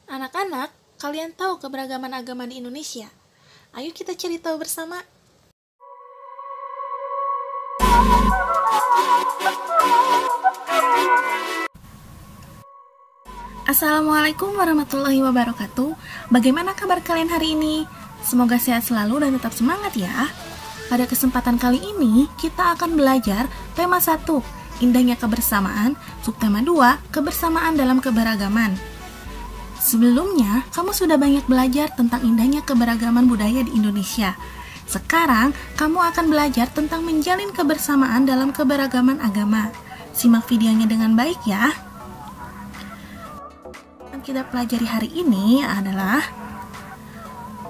Anak-anak, kalian tahu keberagaman agama di Indonesia? Ayo kita cari tahu bersama. Assalamualaikum warahmatullahi wabarakatuh. Bagaimana kabar kalian hari ini? Semoga sehat selalu dan tetap semangat ya. Pada kesempatan kali ini, kita akan belajar tema 1, indahnya kebersamaan, subtema 2, kebersamaan dalam keberagaman. Sebelumnya, kamu sudah banyak belajar tentang indahnya keberagaman budaya di Indonesia. Sekarang, kamu akan belajar tentang menjalin kebersamaan dalam keberagaman agama. Simak videonya dengan baik ya. Yang kita pelajari hari ini adalah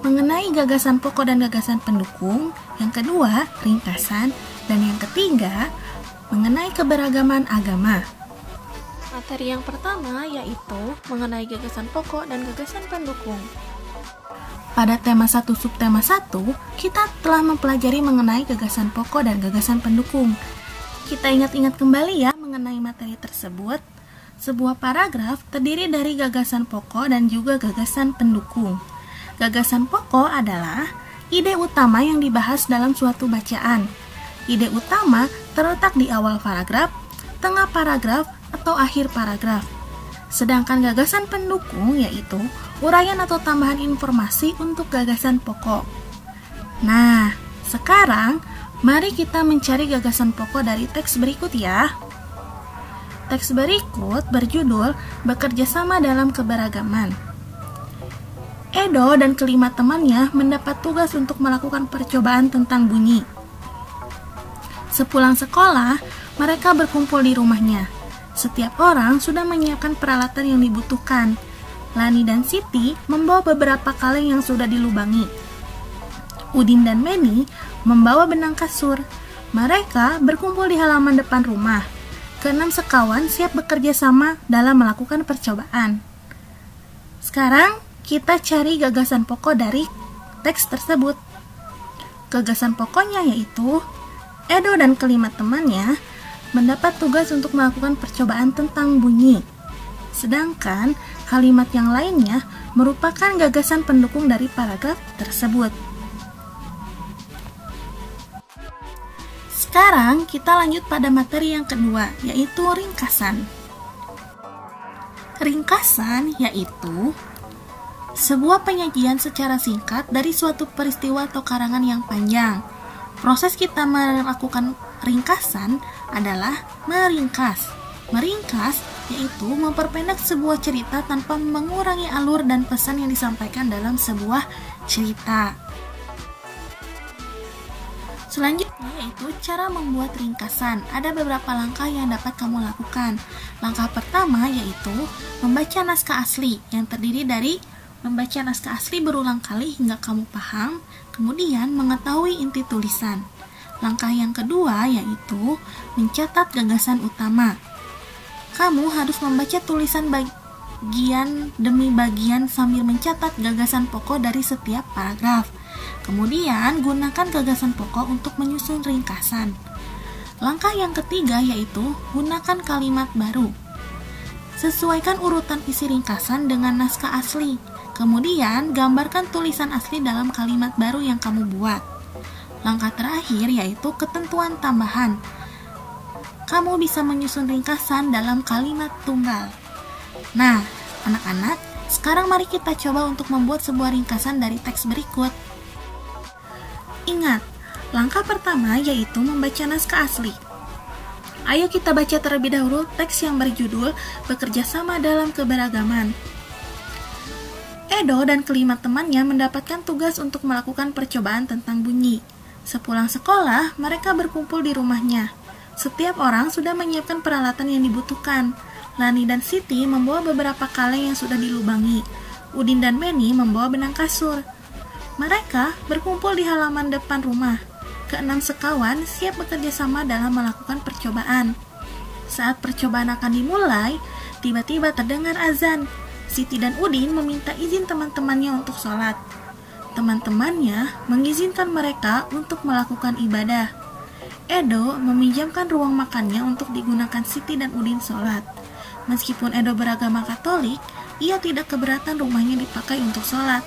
mengenai gagasan pokok dan gagasan pendukung, yang kedua, ringkasan, dan yang ketiga, mengenai keberagaman agama. Materi yang pertama yaitu mengenai gagasan pokok dan gagasan pendukung. Pada tema 1 subtema 1, kita telah mempelajari mengenai gagasan pokok dan gagasan pendukung. Kita ingat-ingat kembali ya mengenai materi tersebut. Sebuah paragraf terdiri dari gagasan pokok dan juga gagasan pendukung. Gagasan pokok adalah ide utama yang dibahas dalam suatu bacaan. Ide utama terletak di awal paragraf, tengah paragraf, atau akhir paragraf. Sedangkan gagasan pendukung yaitu uraian atau tambahan informasi untuk gagasan pokok. Nah, sekarang mari kita mencari gagasan pokok dari teks berikut ya. Teks berikut berjudul Bekerja Sama Dalam Keberagaman. Edo dan kelima temannya mendapat tugas untuk melakukan percobaan tentang bunyi. Sepulang sekolah, mereka berkumpul di rumahnya. Setiap orang sudah menyiapkan peralatan yang dibutuhkan. Lani dan Siti membawa beberapa kaleng yang sudah dilubangi. Udin dan Meni membawa benang kasur. Mereka berkumpul di halaman depan rumah. Keenam sekawan siap bekerja sama dalam melakukan percobaan. Sekarang kita cari gagasan pokok dari teks tersebut. Gagasan pokoknya yaitu Edo dan kelima temannya mendapat tugas untuk melakukan percobaan tentang bunyi. Sedangkan kalimat yang lainnya merupakan gagasan pendukung dari paragraf tersebut. Sekarang kita lanjut pada materi yang kedua, yaitu ringkasan. Ringkasan yaitu sebuah penyajian secara singkat dari suatu peristiwa atau karangan yang panjang. Proses kita melakukan ringkasan adalah meringkas. Meringkas yaitu memperpendek sebuah cerita tanpa mengurangi alur dan pesan yang disampaikan dalam sebuah cerita. Selanjutnya yaitu cara membuat ringkasan. Ada beberapa langkah yang dapat kamu lakukan. Langkah pertama yaitu membaca naskah asli yang terdiri dari membaca naskah asli berulang kali hingga kamu paham, kemudian mengetahui inti tulisan. Langkah yang kedua yaitu mencatat gagasan utama. Kamu harus membaca tulisan bagian demi bagian sambil mencatat gagasan pokok dari setiap paragraf. Kemudian gunakan gagasan pokok untuk menyusun ringkasan. Langkah yang ketiga yaitu gunakan kalimat baru. Sesuaikan urutan isi ringkasan dengan naskah asli. Kemudian gambarkan tulisan asli dalam kalimat baru yang kamu buat. Langkah terakhir yaitu ketentuan tambahan. Kamu bisa menyusun ringkasan dalam kalimat tunggal. Nah, anak-anak, sekarang mari kita coba untuk membuat sebuah ringkasan dari teks berikut. Ingat, langkah pertama yaitu membaca naskah asli. Ayo kita baca terlebih dahulu teks yang berjudul Bekerja Sama Dalam Keberagaman. Edo dan kelima temannya mendapatkan tugas untuk melakukan percobaan tentang bunyi. Sepulang sekolah, mereka berkumpul di rumahnya. Setiap orang sudah menyiapkan peralatan yang dibutuhkan. Lani dan Siti membawa beberapa kaleng yang sudah dilubangi. Udin dan Meni membawa benang kasur. Mereka berkumpul di halaman depan rumah. Keenam sekawan siap bekerja sama dalam melakukan percobaan. Saat percobaan akan dimulai, tiba-tiba terdengar azan. Siti dan Udin meminta izin teman-temannya untuk sholat. Teman-temannya mengizinkan mereka untuk melakukan ibadah. Edo meminjamkan ruang makannya untuk digunakan Siti dan Udin sholat. Meskipun Edo beragama Katolik, ia tidak keberatan rumahnya dipakai untuk sholat.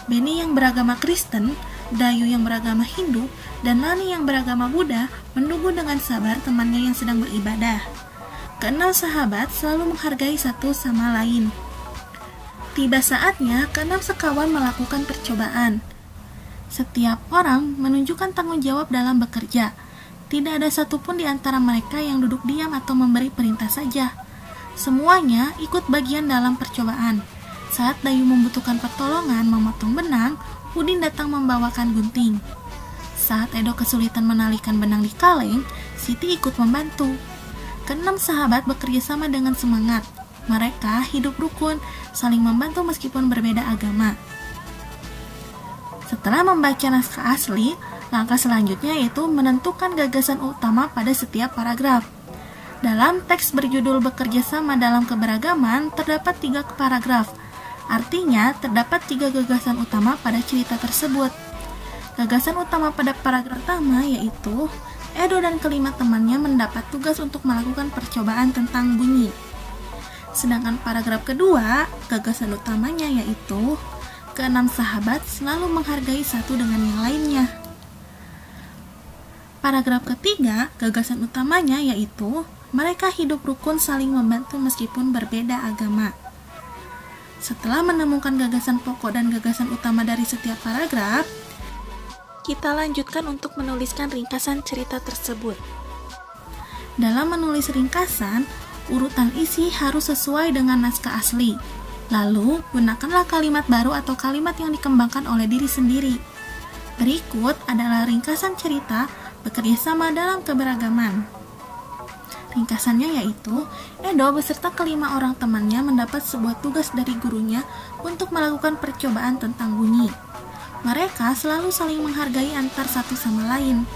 Benny yang beragama Kristen, Dayu yang beragama Hindu, dan Lani yang beragama Buddha menunggu dengan sabar temannya yang sedang beribadah. Keenam sahabat selalu menghargai satu sama lain. Tiba saatnya keenam sekawan melakukan percobaan. Setiap orang menunjukkan tanggung jawab dalam bekerja. Tidak ada satupun di antara mereka yang duduk diam atau memberi perintah saja. Semuanya ikut bagian dalam percobaan. Saat Dayu membutuhkan pertolongan memotong benang, Udin datang membawakan gunting. Saat Edo kesulitan menalikan benang di kaleng, Siti ikut membantu. Keenam sahabat bekerja sama dengan semangat. Mereka hidup rukun, saling membantu meskipun berbeda agama. Setelah membaca naskah asli, langkah selanjutnya yaitu menentukan gagasan utama pada setiap paragraf. Dalam teks berjudul Bekerja Sama Dalam Keberagaman, terdapat 3 paragraf. Artinya, terdapat 3 gagasan utama pada cerita tersebut. Gagasan utama pada paragraf pertama yaitu Edo dan kelima temannya mendapat tugas untuk melakukan percobaan tentang bunyi. Sedangkan paragraf kedua, gagasan utamanya yaitu keenam sahabat selalu menghargai satu dengan yang lainnya. Paragraf ketiga, gagasan utamanya yaitu mereka hidup rukun saling membantu meskipun berbeda agama. Setelah menemukan gagasan pokok dan gagasan utama dari setiap paragraf, kita lanjutkan untuk menuliskan ringkasan cerita tersebut. Dalam menulis ringkasan, urutan isi harus sesuai dengan naskah asli. Lalu, gunakanlah kalimat baru atau kalimat yang dikembangkan oleh diri sendiri. Berikut adalah ringkasan cerita Bekerja Sama Dalam Keberagaman. Ringkasannya yaitu, Edo beserta kelima orang temannya mendapat sebuah tugas dari gurunya untuk melakukan percobaan tentang bunyi. Mereka selalu saling menghargai antar satu sama lain.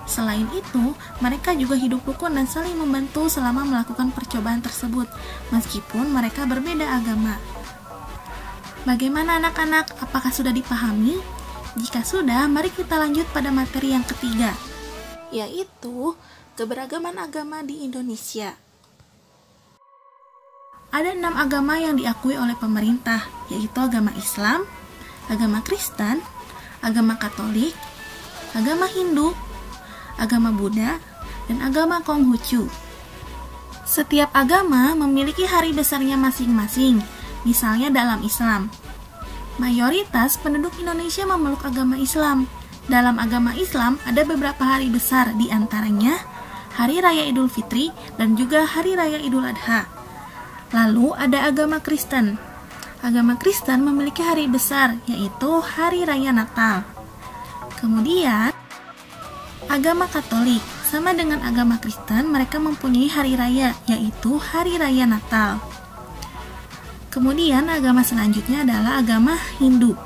Selain itu, mereka juga hidup rukun dan saling membantu selama melakukan percobaan tersebut, meskipun mereka berbeda agama. Bagaimana anak-anak? Apakah sudah dipahami? Jika sudah, mari kita lanjut pada materi yang ketiga, yaitu keberagaman agama di Indonesia. Ada 6 agama yang diakui oleh pemerintah, yaitu agama Islam, agama Kristen, agama Katolik, agama Hindu, agama Buddha, dan agama Konghucu. Setiap agama memiliki hari besarnya masing-masing. Misalnya dalam Islam, mayoritas penduduk Indonesia memeluk agama Islam. Dalam agama Islam ada beberapa hari besar, di antaranya Hari Raya Idul Fitri dan juga Hari Raya Idul Adha. Lalu ada agama Kristen. Agama Kristen memiliki hari besar, yaitu Hari Raya Natal. Kemudian agama Katolik, sama dengan agama Kristen, mereka mempunyai hari raya, yaitu Hari Raya Natal. Kemudian agama selanjutnya adalah agama Hindu.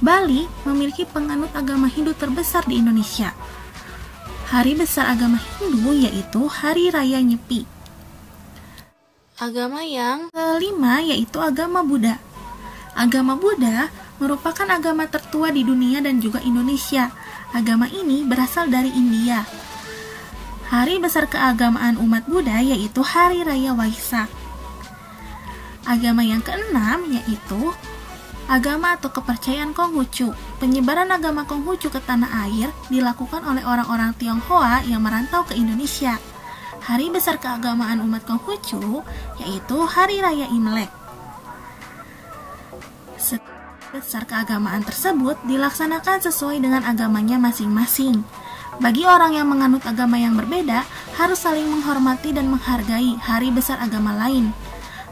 Bali memiliki penganut agama Hindu terbesar di Indonesia. Hari besar agama Hindu yaitu Hari Raya Nyepi. Agama yang kelima yaitu agama Buddha. Agama Buddha merupakan agama tertua di dunia dan juga Indonesia. Agama ini berasal dari India. Hari besar keagamaan umat Buddha yaitu Hari Raya Waisak. Agama yang keenam yaitu agama atau kepercayaan Konghucu. Penyebaran agama Konghucu ke tanah air dilakukan oleh orang-orang Tionghoa yang merantau ke Indonesia. Hari besar keagamaan umat Konghucu yaitu Hari Raya Imlek. Besar keagamaan tersebut dilaksanakan sesuai dengan agamanya masing-masing. Bagi orang yang menganut agama yang berbeda, harus saling menghormati dan menghargai hari besar agama lain.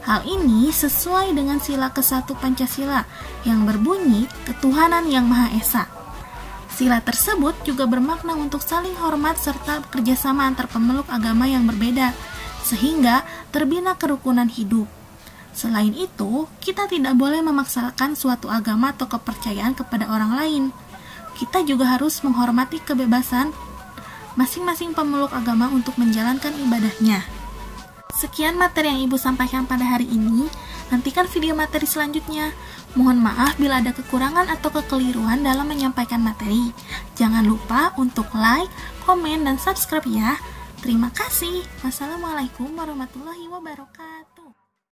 Hal ini sesuai dengan sila ke-1 Pancasila yang berbunyi ketuhanan yang Maha Esa. Sila tersebut juga bermakna untuk saling hormat serta kerjasama antar pemeluk agama yang berbeda, sehingga terbina kerukunan hidup. Selain itu, kita tidak boleh memaksakan suatu agama atau kepercayaan kepada orang lain. Kita juga harus menghormati kebebasan masing-masing pemeluk agama untuk menjalankan ibadahnya. Sekian materi yang Ibu sampaikan pada hari ini. Nantikan video materi selanjutnya. Mohon maaf bila ada kekurangan atau kekeliruan dalam menyampaikan materi. Jangan lupa untuk like, komen, dan subscribe ya. Terima kasih. Wassalamualaikum warahmatullahi wabarakatuh.